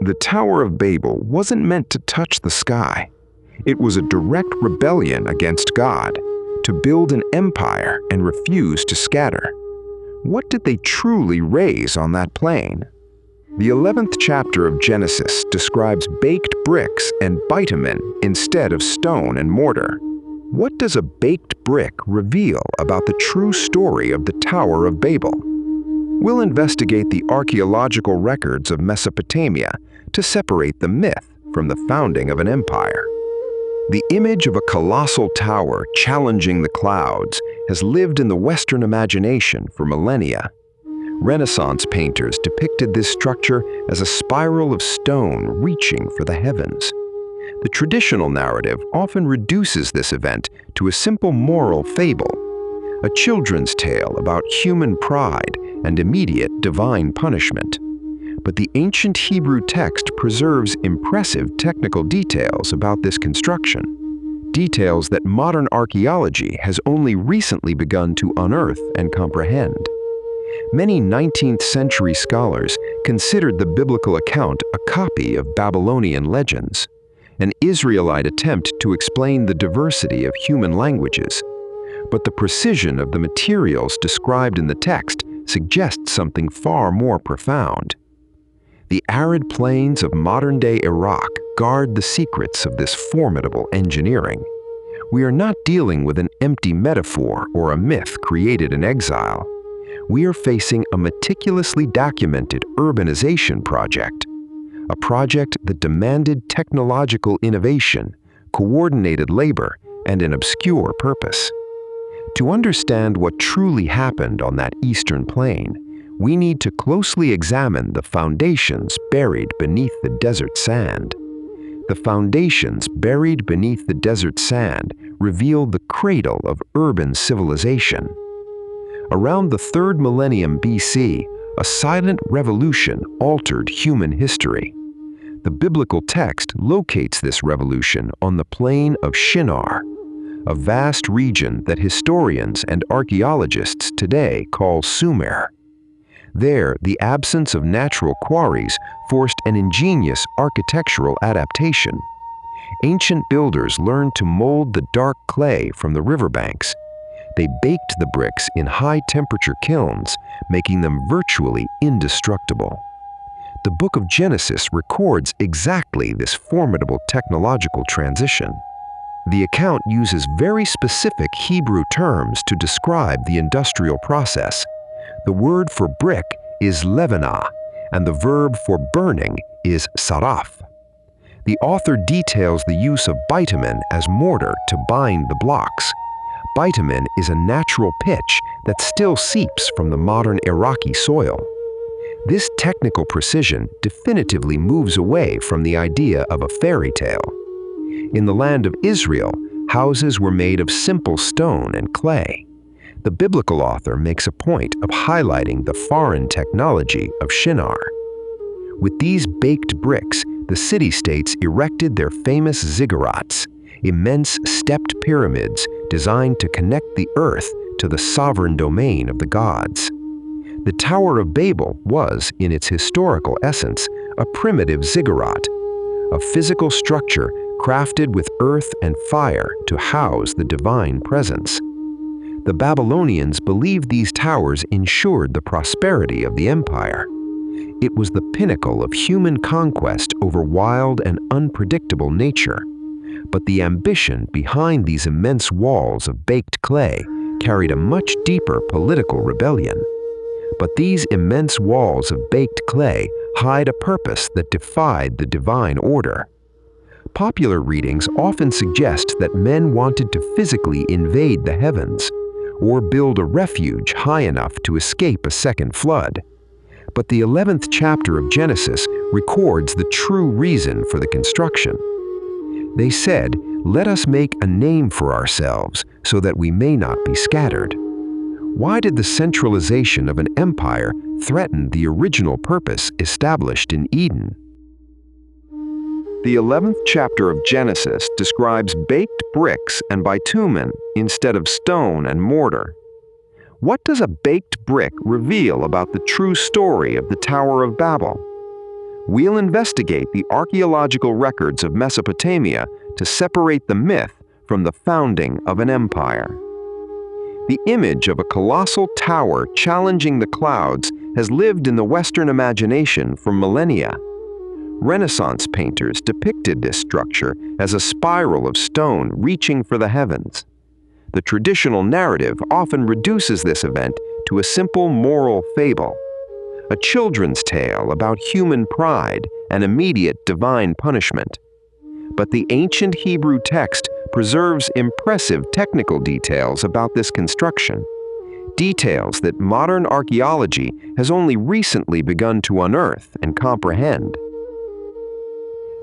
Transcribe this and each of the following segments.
The Tower of Babel wasn't meant to touch the sky. It was a direct rebellion against God, to build an empire and refuse to scatter. What did they truly raise on that plain? The 11th chapter of Genesis describes baked bricks and bitumen instead of stone and mortar. What does a baked brick reveal about the true story of the Tower of Babel? We'll investigate the archaeological records of Mesopotamia to separate the myth from the founding of an empire. The image of a colossal tower challenging the clouds has lived in the Western imagination for millennia. Renaissance painters depicted this structure as a spiral of stone reaching for the heavens. The traditional narrative often reduces this event to a simple moral fable, a children's tale about human pride and immediate divine punishment. But the ancient Hebrew text preserves impressive technical details about this construction, details that modern archaeology has only recently begun to unearth and comprehend. Many 19th century scholars considered the biblical account a copy of Babylonian legends, an Israelite attempt to explain the diversity of human languages. But the precision of the materials described in the text suggests something far more profound. The arid plains of modern-day Iraq guard the secrets of this formidable engineering. We are not dealing with an empty metaphor or a myth created in exile. We are facing a meticulously documented urbanization project, a project that demanded technological innovation, coordinated labor, and an obscure purpose. To understand what truly happened on that eastern plain, we need to closely examine the foundations buried beneath the desert sand. The foundations buried beneath the desert sand reveal the cradle of urban civilization. Around the 3rd millennium BC, a silent revolution altered human history. The biblical text locates this revolution on the plain of Shinar, a vast region that historians and archaeologists today call Sumer. There, the absence of natural quarries forced an ingenious architectural adaptation. Ancient builders learned to mold the dark clay from the riverbanks. They baked the bricks in high-temperature kilns, making them virtually indestructible. The book of Genesis records exactly this formidable technological transition. The account uses very specific Hebrew terms to describe the industrial process. The word for brick is levanah, and the verb for burning is saraf. The author details the use of bitumen as mortar to bind the blocks. Bitumen is a natural pitch that still seeps from the modern Iraqi soil. This technical precision definitively moves away from the idea of a fairy tale. In the land of Israel, houses were made of simple stone and clay. The biblical author makes a point of highlighting the foreign technology of Shinar. With these baked bricks, the city-states erected their famous ziggurats, immense stepped pyramids designed to connect the earth to the sovereign domain of the gods. The Tower of Babel was, in its historical essence, a primitive ziggurat, a physical structure crafted with earth and fire to house the divine presence. The Babylonians believed these towers ensured the prosperity of the empire. It was the pinnacle of human conquest over wild and unpredictable nature. But the ambition behind these immense walls of baked clay carried a much deeper political rebellion. But these immense walls of baked clay hide a purpose that defied the divine order. Popular readings often suggest that men wanted to physically invade the heavens, or build a refuge high enough to escape a second flood. But the 11th chapter of Genesis records the true reason for the construction. They said, "Let us make a name for ourselves so that we may not be scattered." Why did the centralization of an empire threaten the original purpose established in Eden? The 11th chapter of Genesis describes baked bricks and bitumen instead of stone and mortar. What does a baked brick reveal about the true story of the Tower of Babel? We'll investigate the archaeological records of Mesopotamia to separate the myth from the founding of an empire. The image of a colossal tower challenging the clouds has lived in the Western imagination for millennia. Renaissance painters depicted this structure as a spiral of stone reaching for the heavens. The traditional narrative often reduces this event to a simple moral fable, a children's tale about human pride and immediate divine punishment. But the ancient Hebrew text preserves impressive technical details about this construction, details that modern archaeology has only recently begun to unearth and comprehend.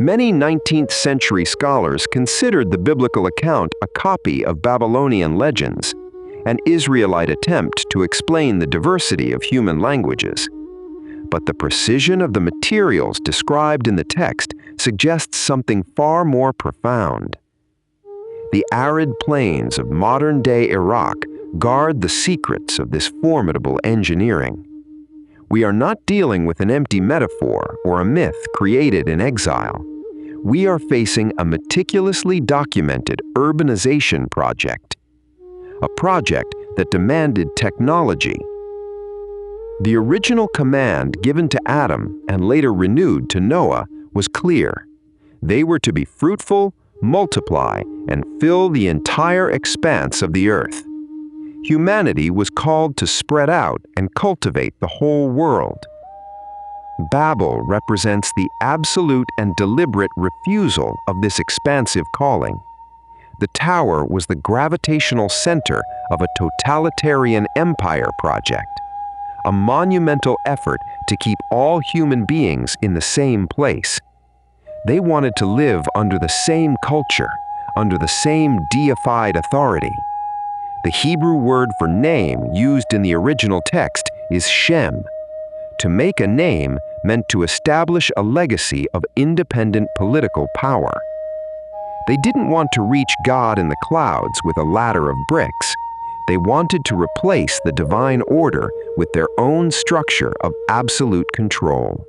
Many 19th century scholars considered the biblical account a copy of Babylonian legends, an Israelite attempt to explain the diversity of human languages. But the precision of the materials described in the text suggests something far more profound. The arid plains of modern-day Iraq guard the secrets of this formidable engineering. We are not dealing with an empty metaphor or a myth created in exile. We are facing a meticulously documented urbanization project, a project that demanded technology. The original command given to Adam and later renewed to Noah was clear. They were to be fruitful, multiply, and fill the entire expanse of the earth. Humanity was called to spread out and cultivate the whole world. Babel represents the absolute and deliberate refusal of this expansive calling. The tower was the gravitational center of a totalitarian empire project, a monumental effort to keep all human beings in the same place. They wanted to live under the same culture, under the same deified authority. The Hebrew word for name used in the original text is Shem. To make a name meant to establish a legacy of independent political power. They didn't want to reach God in the clouds with a ladder of bricks. They wanted to replace the divine order with their own structure of absolute control.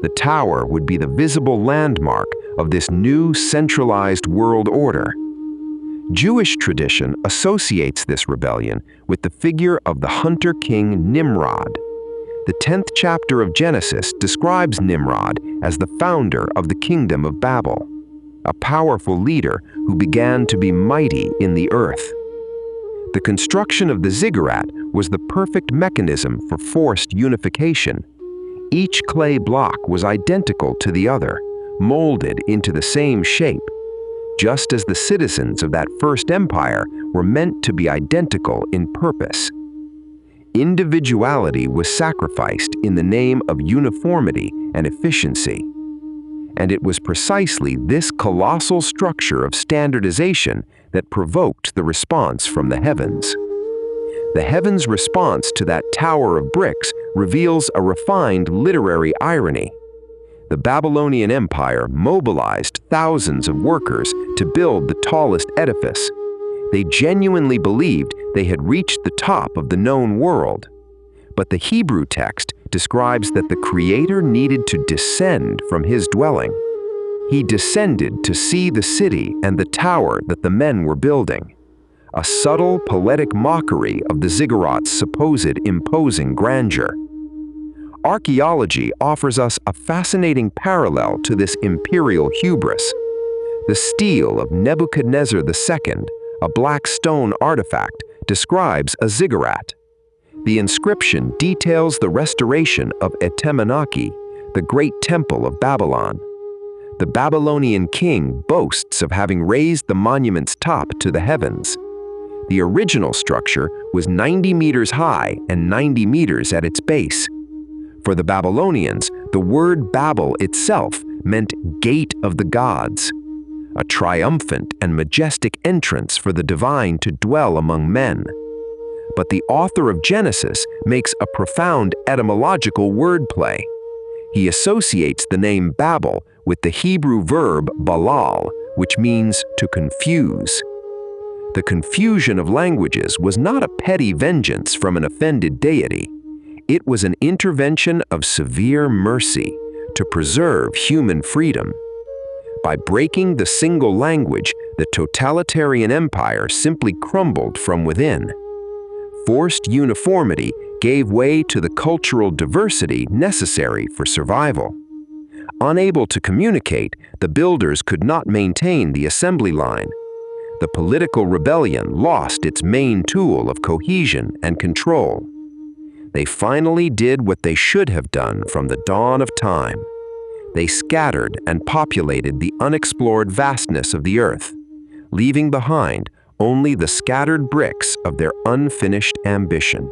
The tower would be the visible landmark of this new centralized world order. Jewish tradition associates this rebellion with the figure of the hunter king Nimrod. The 10th chapter of Genesis describes Nimrod as the founder of the kingdom of Babel, a powerful leader who began to be mighty in the earth. The construction of the ziggurat was the perfect mechanism for forced unification. Each clay block was identical to the other, molded into the same shape, just as the citizens of that first empire were meant to be identical in purpose. Individuality was sacrificed in the name of uniformity and efficiency. And it was precisely this colossal structure of standardization that provoked the response from the heavens. The heavens' response to that tower of bricks reveals a refined literary irony. The Babylonian Empire mobilized thousands of workers to build the tallest edifice. They genuinely believed they had reached the top of the known world. But the Hebrew text describes that the Creator needed to descend from his dwelling. He descended to see the city and the tower that the men were building, a subtle poetic mockery of the ziggurat's supposed imposing grandeur. Archaeology offers us a fascinating parallel to this imperial hubris. The stele of Nebuchadnezzar II, a black stone artifact, describes a ziggurat. The inscription details the restoration of Etemenanki, the great temple of Babylon. The Babylonian king boasts of having raised the monument's top to the heavens. The original structure was 90 meters high and 90 meters at its base. For the Babylonians, the word Babel itself meant gate of the gods, a triumphant and majestic entrance for the divine to dwell among men. But the author of Genesis makes a profound etymological wordplay. He associates the name Babel with the Hebrew verb balal, which means to confuse. The confusion of languages was not a petty vengeance from an offended deity. It was an intervention of severe mercy to preserve human freedom. By breaking the single language, the totalitarian empire simply crumbled from within. Forced uniformity gave way to the cultural diversity necessary for survival. Unable to communicate, the builders could not maintain the assembly line. The political rebellion lost its main tool of cohesion and control. They finally did what they should have done from the dawn of time. They scattered and populated the unexplored vastness of the earth, leaving behind only the scattered bricks of their unfinished ambition.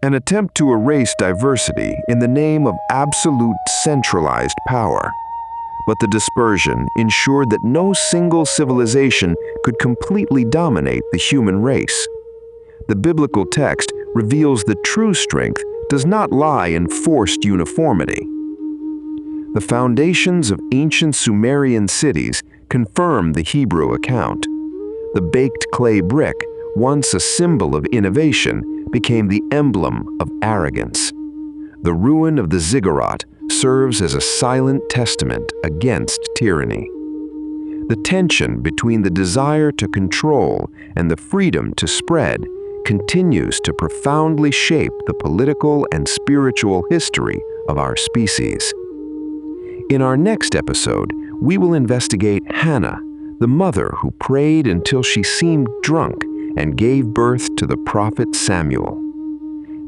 an attempt to erase diversity in the name of absolute centralized power. But the dispersion ensured that no single civilization could completely dominate the human race. The biblical text reveals that true strength does not lie in forced uniformity. The foundations of ancient Sumerian cities confirm the Hebrew account. The baked clay brick, once a symbol of innovation, became the emblem of arrogance. The ruin of the ziggurat serves as a silent testament against tyranny. The tension between the desire to control and the freedom to spread continues to profoundly shape the political and spiritual history of our species. In our next episode, we will investigate Hannah, the mother who prayed until she seemed drunk and gave birth to the prophet Samuel.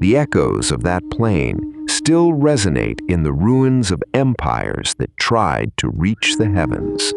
The echoes of that plain still resonate in the ruins of empires that tried to reach the heavens.